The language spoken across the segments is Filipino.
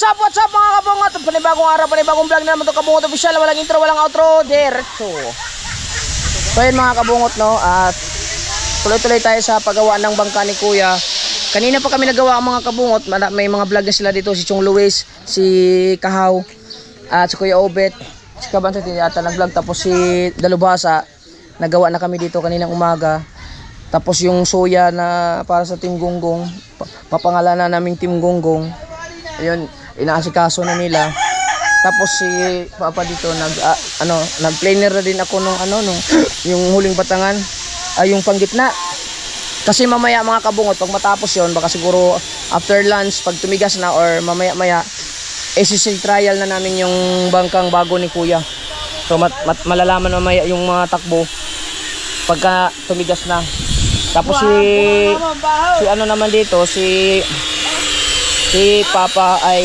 What's up mga kabungot? Panibagong araw, panibagong vlog na naman ito kabungot official. Walang intro, walang outro, diretso. So yun mga kabungot, no? At tuloy-tuloy tayo sa paggawa ng bangka ni Kuya. Kanina pa kami nagawa ang mga kabungot. May mga vlog na sila dito. Si Chong Luis, si Kahaw, at si Kuya Obet, si Kabansa yata nag-vlog. Tapos si Dalubhasa, nagawa na kami dito kaninang umaga. Tapos yung soya na para sa Team Gonggong, papangalanan naming Team Gonggong. Ayun, inaasikaso na nila. Tapos si Papa dito nag-planer na din ako nung yung huling batangan, yung panggitna. Kasi mamaya mga kabungot, pag matapos 'yon, baka siguro after lunch pag tumigas na or mamaya-maya SSC trial na namin yung bangkang bago ni Kuya. So malalaman mamaya yung mga takbo pagka tumigas na. Tapos si ano naman dito, si Papa ay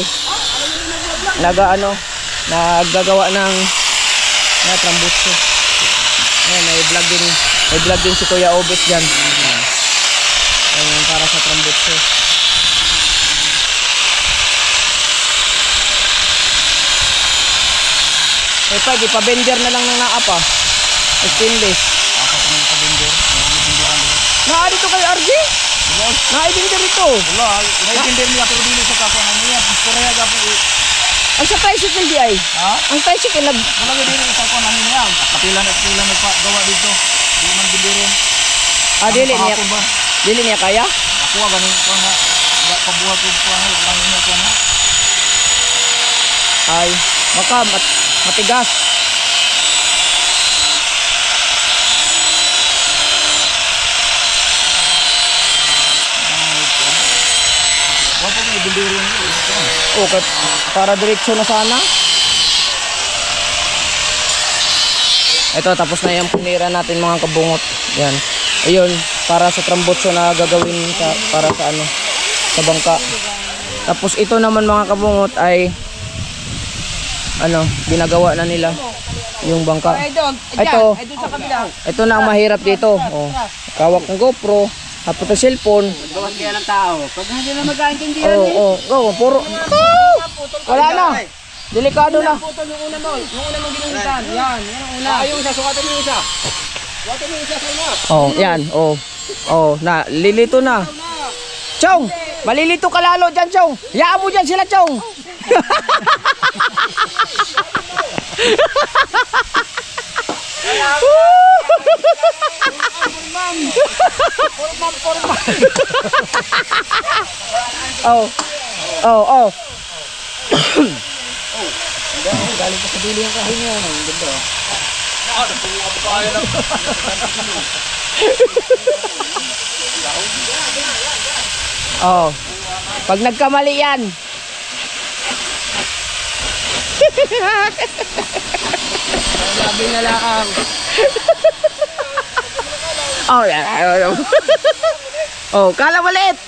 naggagawa ng trambuso. Ayan, may vlog din si Kuya Obet dyan. Ayan, para sa trambuso. Eh pwede, pa-bender na lang ng naapa. Stainless. Dito kayo, RG? Na-bender ito. Wala, na-bender niya pero dili sa kakuan niya. Korea gapo. Ang sa tricycle di ay? Ha? Ang tricycle wala dili sa kakuan niya. Kapila nagpagawa dito. Di man bindiron. Dili niya kaya? Ako ganin ko nga pabuhat ko lang niya ko na. Ay, baka matigas. Okay, para diretso na sana. Ito, tapos na yung punira natin mga kabungot. Yan. Ayun, para sa trambutso na gagawin para sa bangka. Tapos ito naman mga kabungot ay ginagawa na nila yung bangka. Ito na ang mahirap dito. Oh, kawak ng GoPro. Tapos ang cellphone. Gawas kaya ng tao. Pag hindi na magkaintindihan puro. Wala na. Delikado na. Putol yung una mo. Yung una mong ginuhitan. Yan ang una. Yung isa, sukatan mo yung isa. Sukatan mo yung isa sa una. Yan. Lilito na. Chong, malilito ka lalo dyan, Chong. Hayaan mo dyan sila, Chong. Galing pa sa dili yung kahin niya. Ang ganda. Pag nagkamali yan. Sabi na lang. Kala maliit.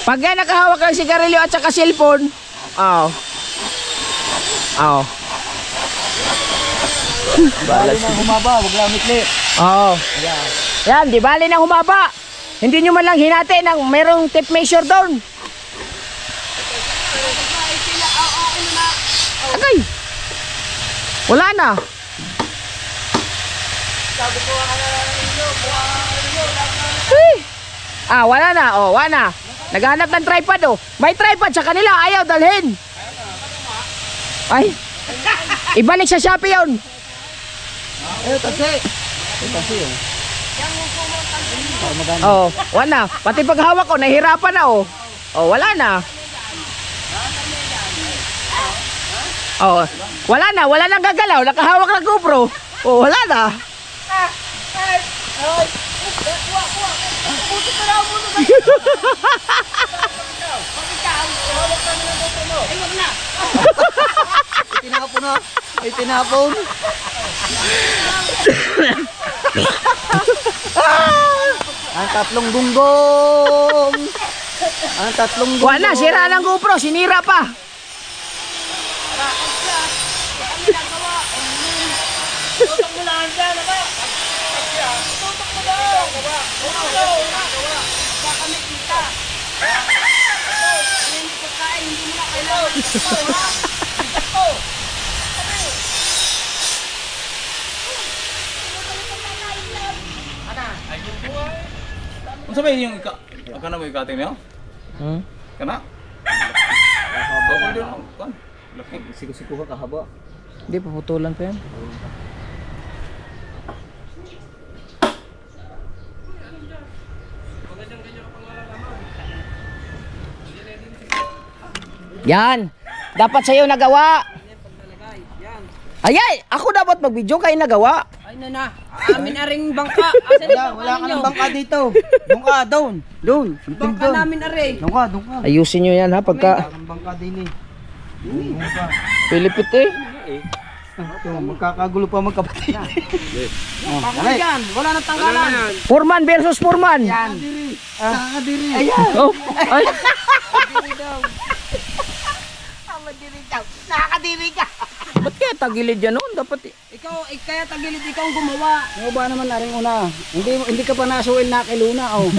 Pag yan nakahawak ng sigarilyo at saka cellphone. Bali nang humaba, wag lang mitli. Yan, di bali nang humaba. Hindi nyo man lang hinati ng merong tape measure doon. Okay. Wala na. Wala na. Wala na. Naghanap ng tripod. May tripod sa kanila. Ayaw dalhin. Ay. Ibalik sa Shopee yun. Kasi yun. Wala na. Pati paghawak ko, nahirapan na. Wala na. Wala na. Wala nang gagalaw. Nakahawak ng GoPro. Wala na. Tinapon na. Ay tinapon. Ang tatlong gunggong. Wala na. Sira ng GoPro. Sinira pa. Ano sabihin yung kana mo ikating niyo? Kana? Bawal din ang kan. Laki. Siku-siku ka kahaba. Hindi, paputulan pa yan. Yan! Dapat sa'yo nagawa! Ayay! Ako dapat mag-video kayo nagawa! Ay na. Amin na ring bangka. Asan Wala ka ng bangka dito. Doon ka, doon. Doon. Bangka namin na rin. Doon ka, doon ka. Ayusin nyo yan ha pagka Ang bangka din eh. Doon ka. Pilipit eh. Magkakagulo pa magkapatid. Bakit yan? Wala nang tanggalan. Foreman versus Foreman! Nakakadiri. Oh! Ay! Nakakadiri ka. Ba't kaya tagilid yan noon? Dapat Ikaw, kaya tagilid ikaw ang gumawa. Ano ba naman na rin una? Hindi ka pa nasuil na kiluna. Oh.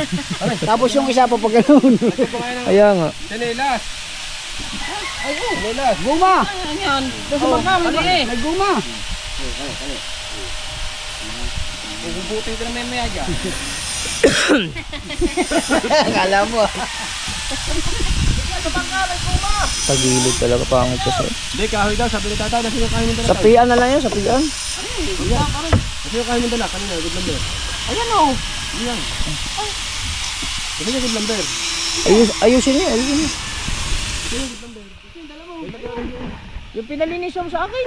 Tapos yung isa pa pag ganoon. Kaya nga. Sinilas. Ay, oh. Lelas. Guma. Ano yan? Doon sa bangka. May guma. Ububutin ko na may maya dyan. Akala mo. Tagilid talaga pangit kasi. Hindi kahoy daw sabi ni tatay na sino kahoy nito. Sapian na lang yan, sapian. Sino kahoy nito na kanina good number. Ayan o. Yan. Sige good number. Ayusin niyo, ayusin niyo. Yung pinalinis mo sa akin.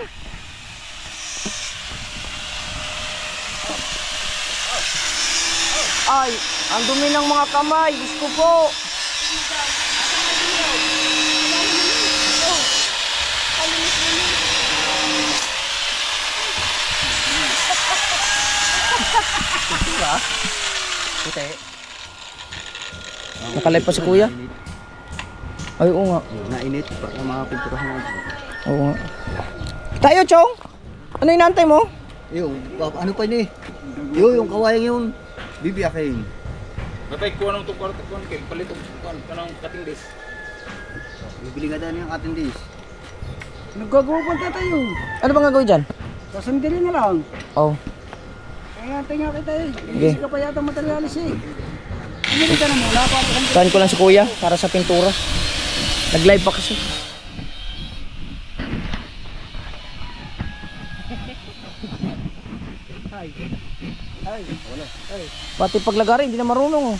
Ay, ang dumi ng mga kamay. Gusto ko po. Puti. Nakalay pa si kuya. Ay, oo nga. Nainit pa ang mga pinturahan natin. Oo nga. Tayo, Chong. Ano inaantay mo? Yung, ano pa ni? Yung kawayang yung bibiyakin. Tatay kuha nang tukar tukar kay palit kuan kanang cutting this. Bibili nga daan yung ating dish. Nagagawa pa tayo. Ano bang gagawin dyan? Sasandali na lang. Oh. Kaya tingnan kita eh. Okay. Hindi ka pa yata materialis eh. Hindi ka na mula pa. Saan ko lang si kuya para sa pintura. Nag-live pa kasi. Pati paglagari, hindi na marunong.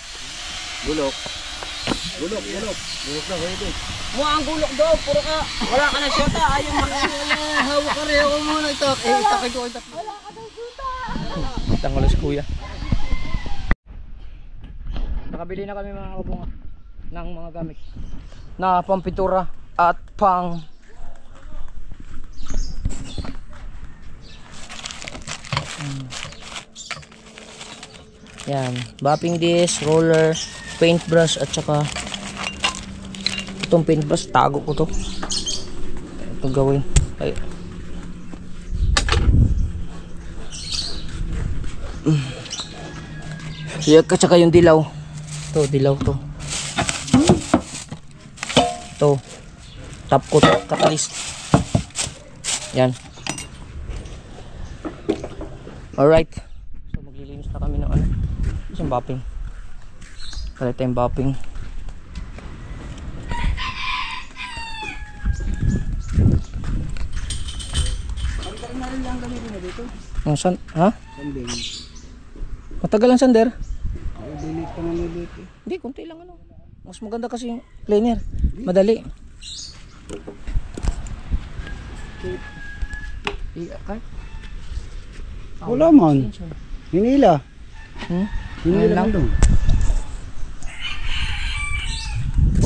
Bulok. Bulok na pwede. Mukha ang gulok daw. Puro ka. Wala ka na syota. Ayaw Hawak ka rin ako muna ito. Itakay ko ito. Tanggal si kuya. Nakabili na kami mga kabunga ng mga gamit na pampintura at pang yan, bopping disc, roller, paintbrush at saka itong paintbrush, tago ko to. Ito gawin. Ay. At saka yung dilaw. Ito, dilaw to. Ito. Top coat, catalyst. Yan. Alright. So maglilinis na kami ng ano. Isang bopping. Palit tayong bopping. Pagkain na rin lang gamitin na dito. Ang san, ha? Sanding. Matagal ang sander. Ay, dilit pa ng dilit eh. Hindi, kunti lang ano. Mas maganda kasi yung planer. Madali. Wala man. Hinila. Hmm? Hinila lang. lang doon.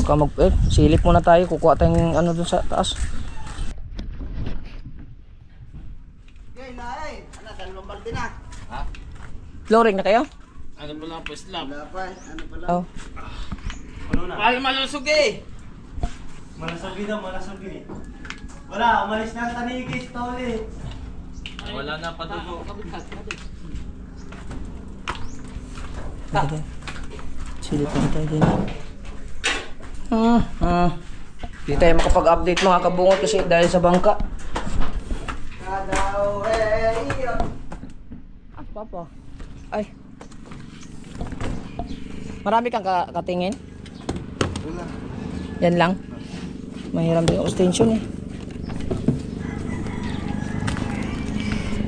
Baka silip muna tayo. Kukuha tayong ano dun sa taas. Okay, naay. Anak, dalawang balde na. Flooring na kayo? Ano ba lang po slab? Wala pa. Ano pala? Oh. Ay malusog eh. Malasagi na, malasagi. Wala, umalis na ang tanigis, toli. Wala na padugo. Silipan tayo din. Hindi tayo makapag-update mga kabungot kasi dahil sa bangka. Papa. Ay. Marami kang katingin? Wala. Yan lang? Mahiram din yung extension eh.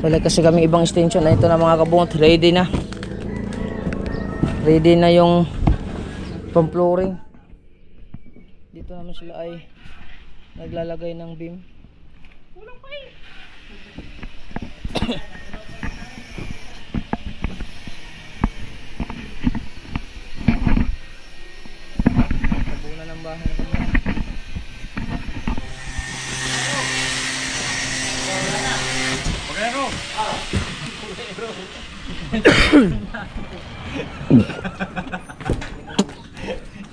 Wala kasi kami ibang extension. Ito na mga kabungot. Ready na. Ready na yung pang-flooring. Dito naman sila ay naglalagay ng beam. Kulang pa eh. Tabunan ng bahay na kami. Pagkano?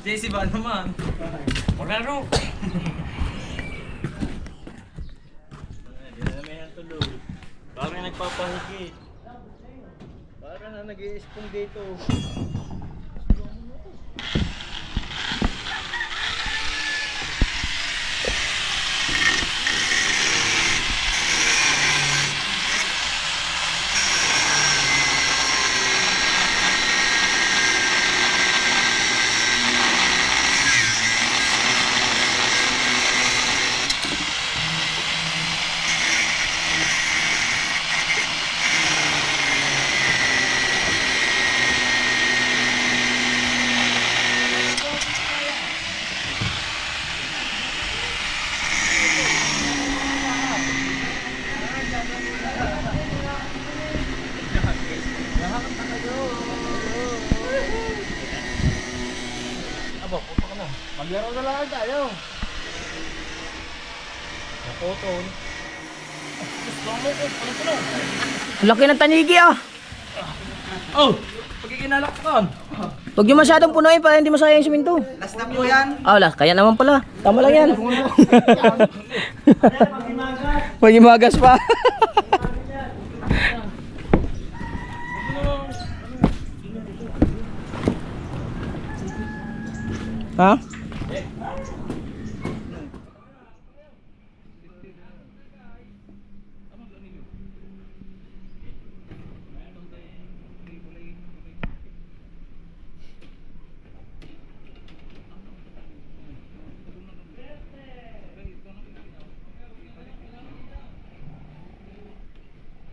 JC ba naman? Magano? Hindi na namin ang tulog. Parang nagpapahigit. Parang na nag-i-espong dito. Maglaro na lang tayo. Naputol. Laki ng tanigi ah. Oh! Pagkikinalakpan. Huwag nyo masyadong punuin para hindi masayang yung siminto. Last na po yan. Ah, wala. Kaya naman pala. Tama lang yan. Magimagas pa. Ha?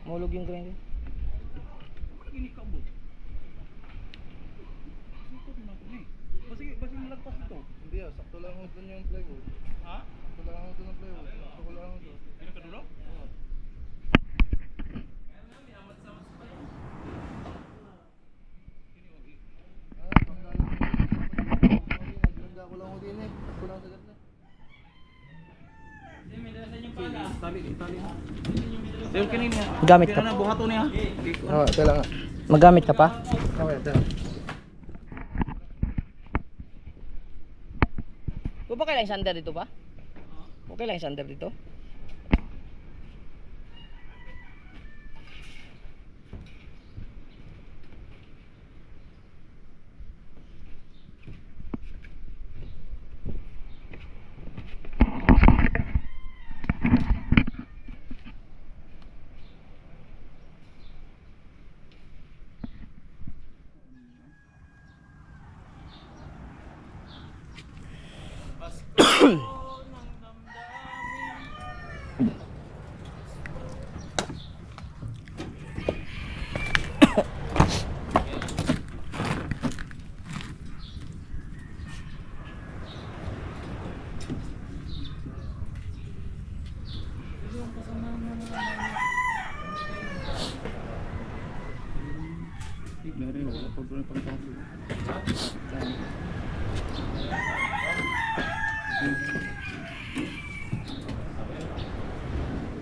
Mahulog yung grinder. Hindi ah, sakto lang ako dun yung plywood. Ha? Sakto lang ako dun ng plywood. Sakto lang ako dun. Hindi ka dulo? Oo. Ko lang ako din eh. Sakto lang sa gatna. Tali. Sayo kanina. Gamit ka. Kaya na buhato niya. Oo, ito lang. Magamit ka pa? Okay, ito. Okay lang yung sander dito ba? Okay lang yung sander dito?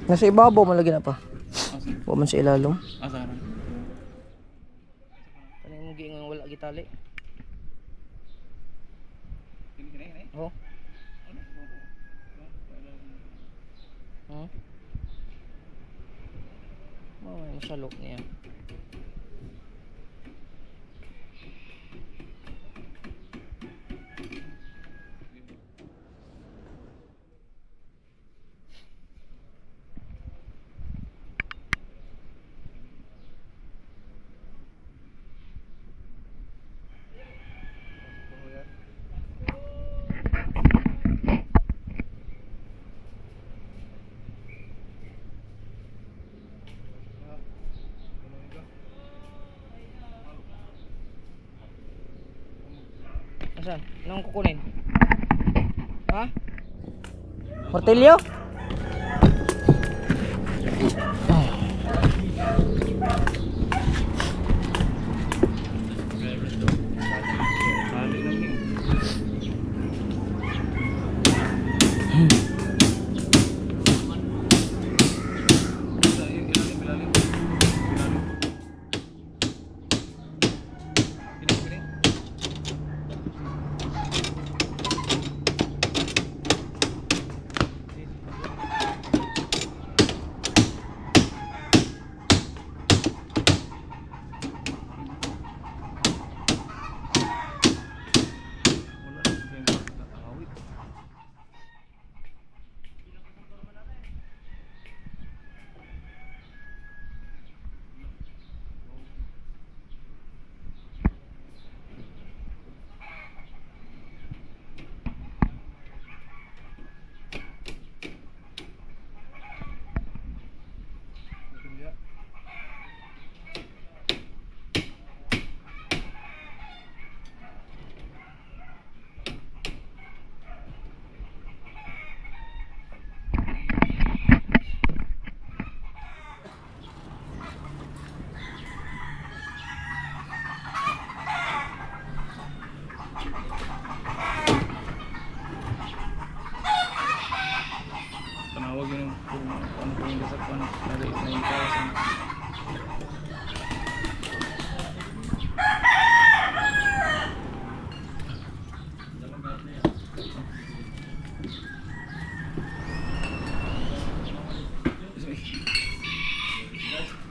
Nasa ibabaw malagi na pa. Huwag man sa ilalong. Asa ka na? Kanina mo giingon wala gitali. Oh. Oh, yung salok niya. Saan? Anong kukunin? Ha? Martilyo? Panawag yun yung ano po yung gasap ano, naliit na yung kawasan.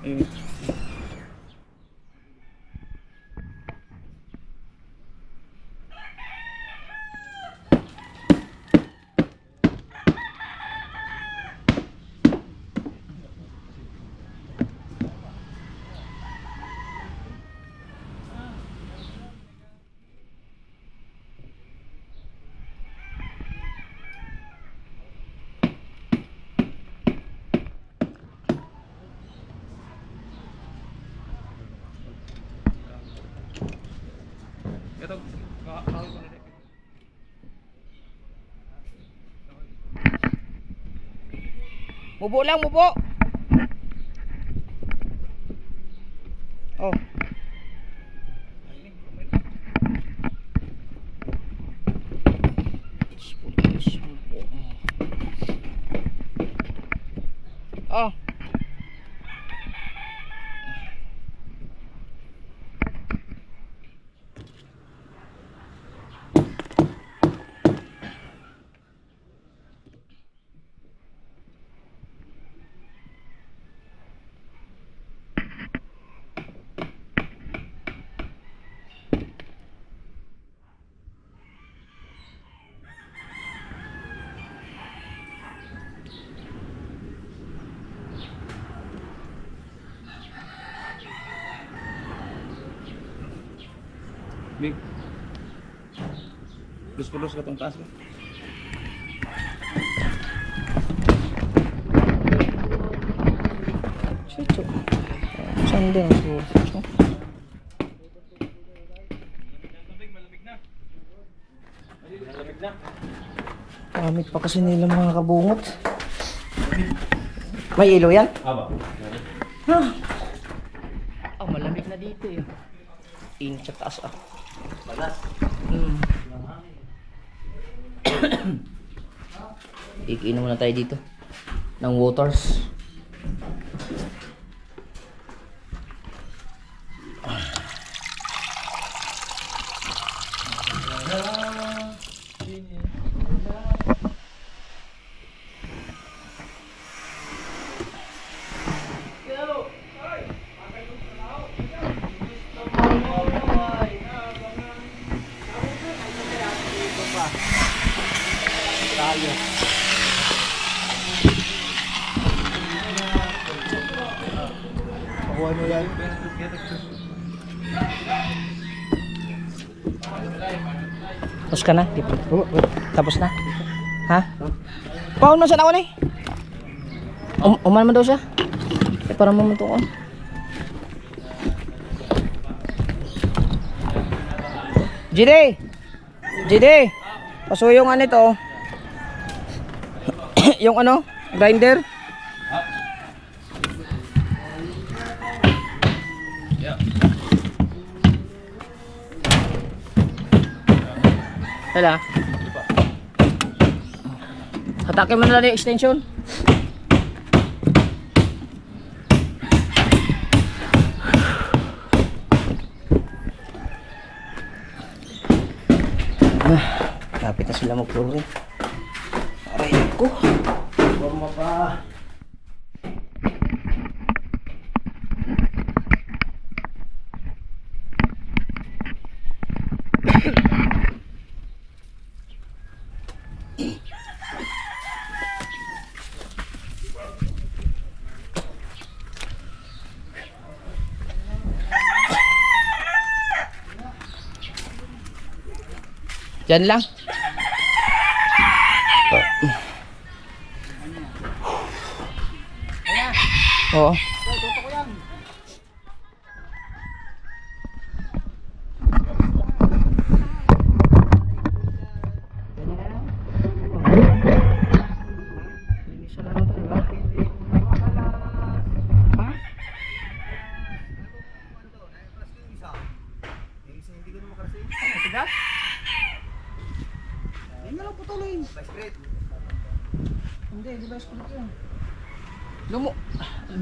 Ayun. Ito, kakawin ko na rin. Mubo lang, mubo. Oh. Oh. Big. Lus-lus ka tong taas ba? Chicho. Saan din ang siguro? Chicho. Malamig pa kasi nila mga kabungot. May ilaw yan? Aba. Oh, malamig na dito eh. Init sa taas ah. Ikiinom muna tayo dito ng waters. Tapos ka na? Tapos na? Ha? Paon mo sa nawan eh? Uman mo daw siya? Eh parang mamuntok ko. Jide! JD, pasuyo nga nito. Yung ano, grinder. Hala. Hatakin mo na lang yung extension. Kapit na sila mag-flooring. Aray ko. Forma pa. Diyan lang. Oo.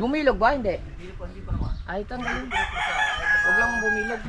Bumilog ba? Hindi. Ay, tanggalin. Huwag lang bumilog.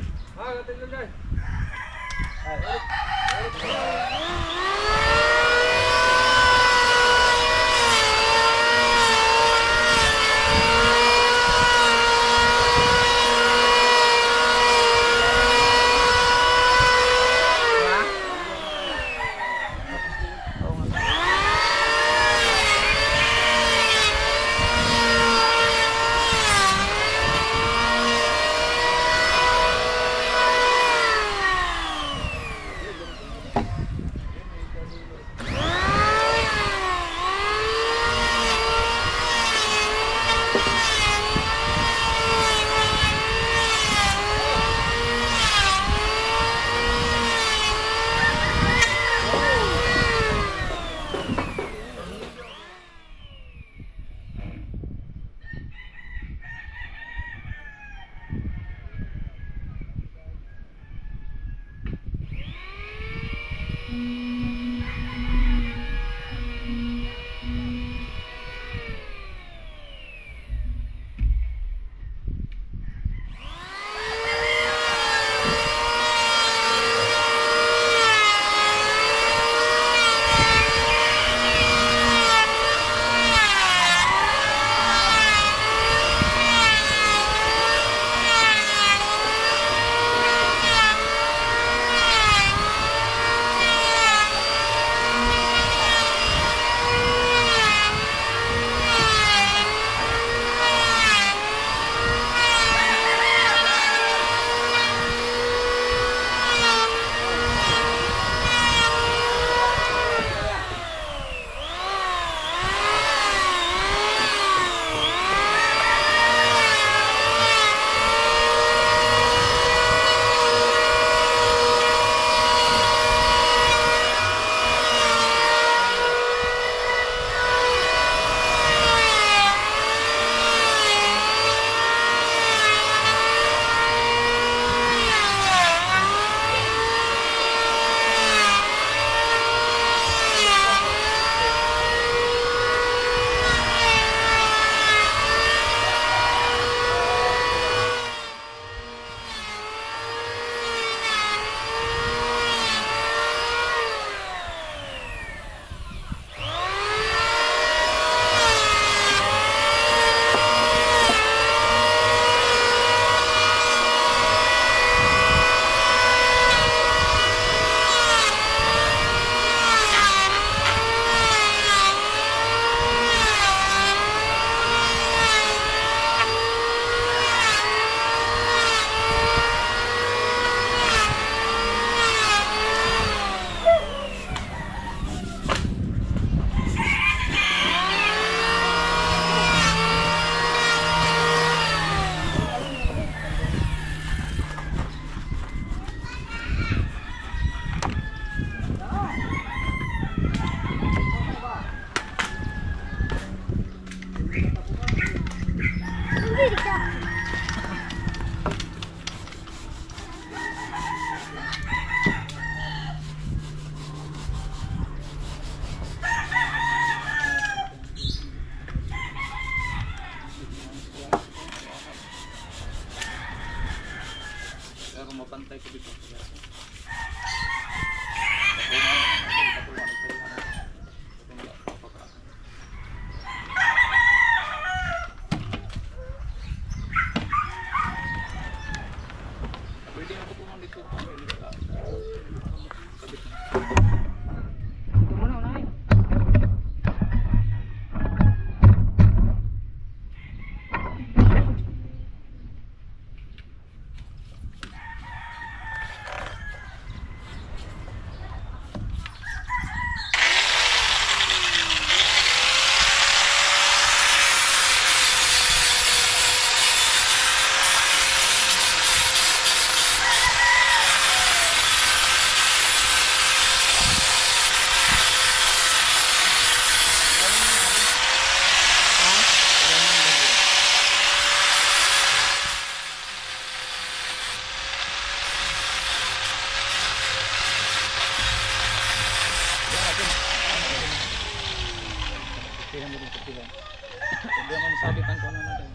Pila mo din sa pila. Hindi mo masabit ang kuno natin.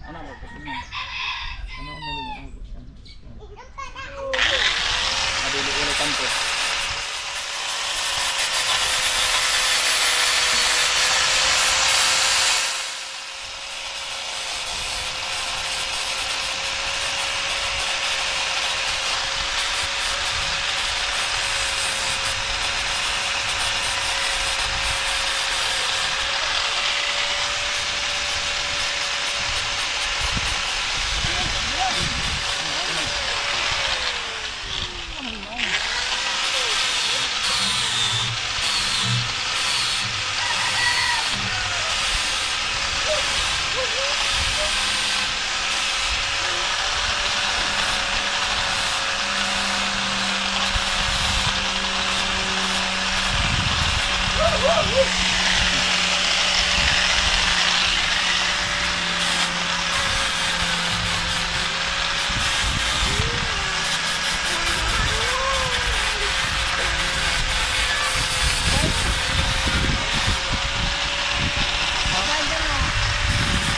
Ano ba kasi mo? Ano ang nililin ako? Adili ulit tanto.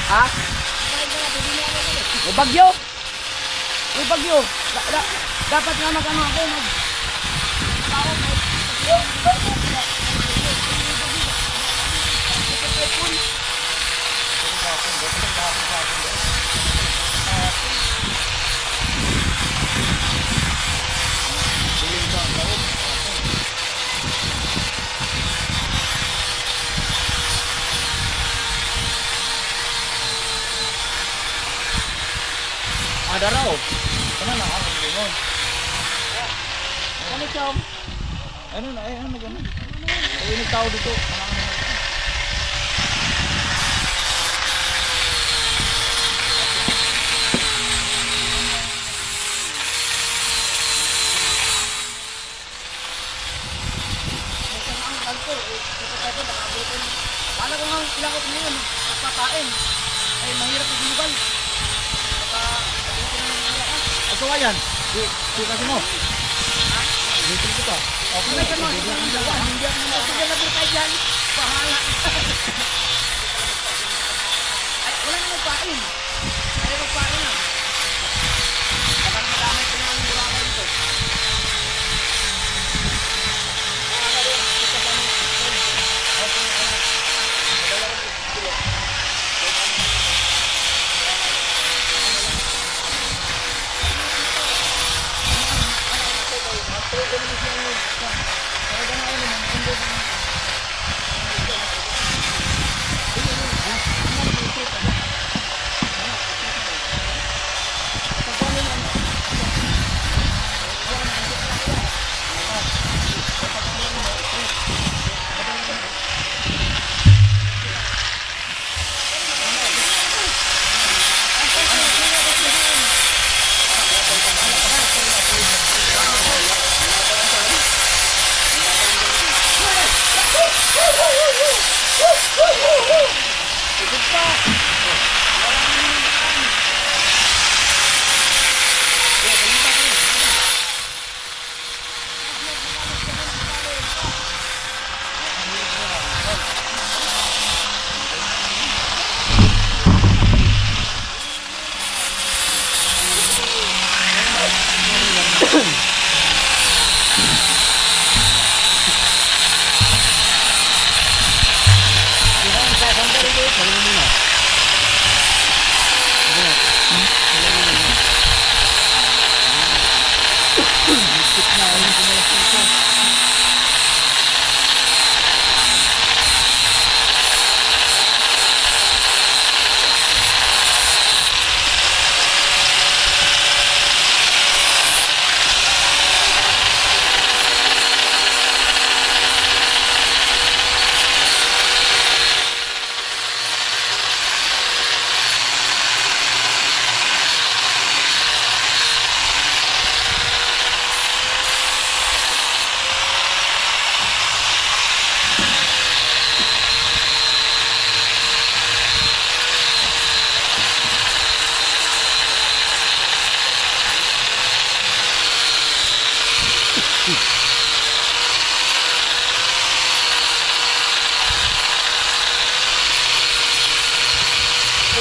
Ha? May bagyo. May bagyo. Dapat nga mag-ano ako. Ada raw. Kana na ako lingon. Ano chom? Ano na ay ano ganun. Ay ni tao dito. Kala ko nga ilakot mo yun. Kapakain. Ay mahirap na ginugal. Ay so ayan. Di kasi mo. Dito dito. Okay, ka mo. Hindi ako na tayo dyan. Bahala. Ay, wala na magpain. Ay, magpain na. Baka madamay ko na ang buwaka dito. Ano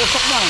usok man.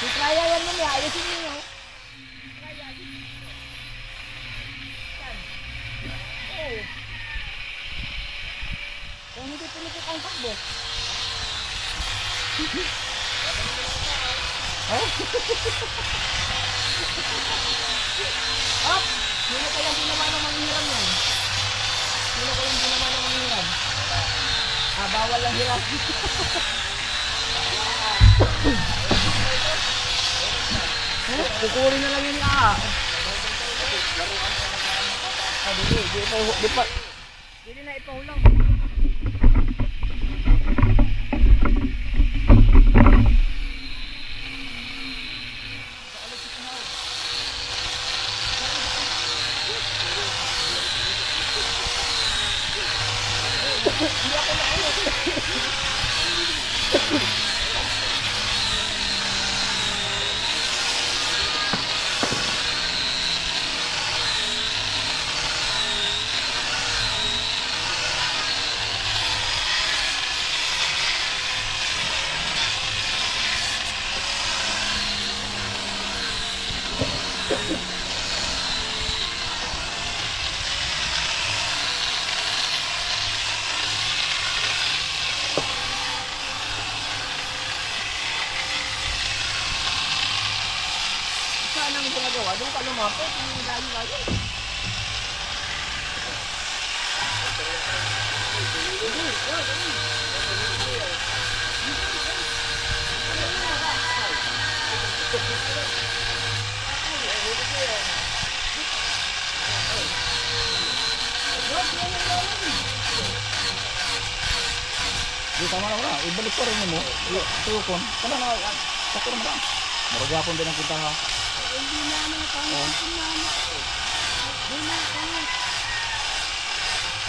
Kaya yan mo niya, ayusin niyo. Oo. Kung hindi pinikit ang takbo. Hop! Sino kayang ginawa ng manghiram yan? Sino kayang ginawa ng manghiram? Bawal ang hirap. Kukurin na lang yun ah. Dili na ipahulang. Saan ang ginagawa? Doon ka lumapit, hindi layo-layo. Di tama na wala. Ibalik ko rin mo. Tuyokon. Kana na. Sakto naman lang. Maragapon din ang kita ha.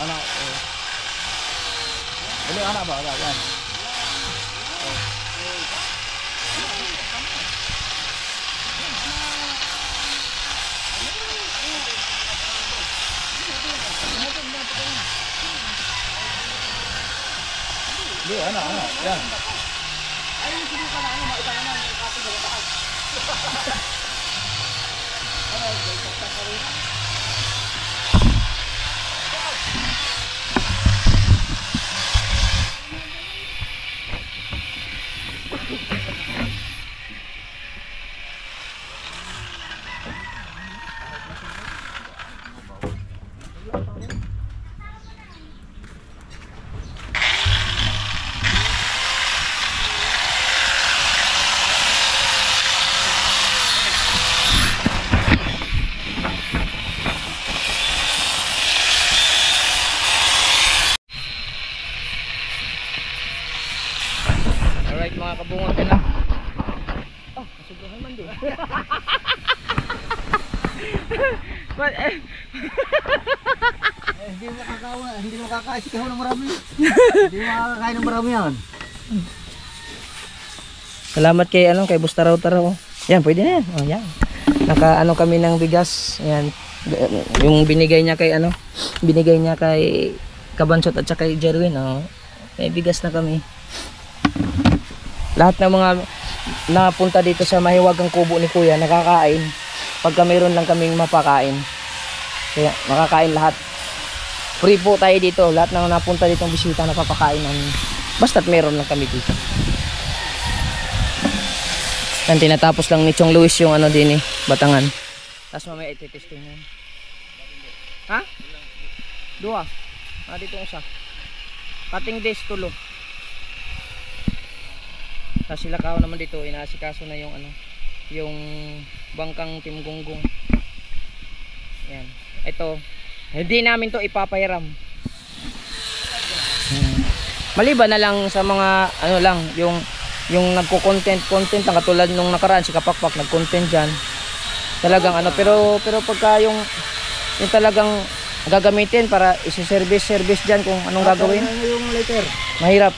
Ano? Balik anak ba? Yan. Di, anak. Yan. Alright mga kabungot ka na. Oh, nasubuhan man din. But, Hindi mo kakasikaw ng marami. Hindi mo makakain ng marami yan. salamat kay Bustaraw-taraw. Yan, pwede na yan. Oh, yan. Naka kami ng bigas. Yan. Yung binigay niya kay Kabansot at saka kay Jerwin. Oh. May bigas na kami. Lahat ng mga napunta dito sa mahiwagang kubo ni Kuya nakakain. Pagka mayroon lang kaming mapakain. Kaya makakain lahat. Free po tayo dito. Lahat ng napunta dito ng bisita napapakain namin. Basta't meron lang kami dito. Yan, tinatapos lang ni Chong Luis yung din Batangan. Tapos mamaya iti-testing na. Ha? Dua. Dito ang isa. Cutting days tulo. Tapos sila kao naman dito, inaasikaso na yung yung bangkang Timgunggong. Yan. Ito, hindi namin to ipapahiram. Maliban na lang sa mga yung nagko-content ang katulad nung nakaraan si Kapakpak nag-content diyan. Talagang pero pagka yung talagang gagamitin para i-service diyan kung anong gagawin. Yung later. Mahirap.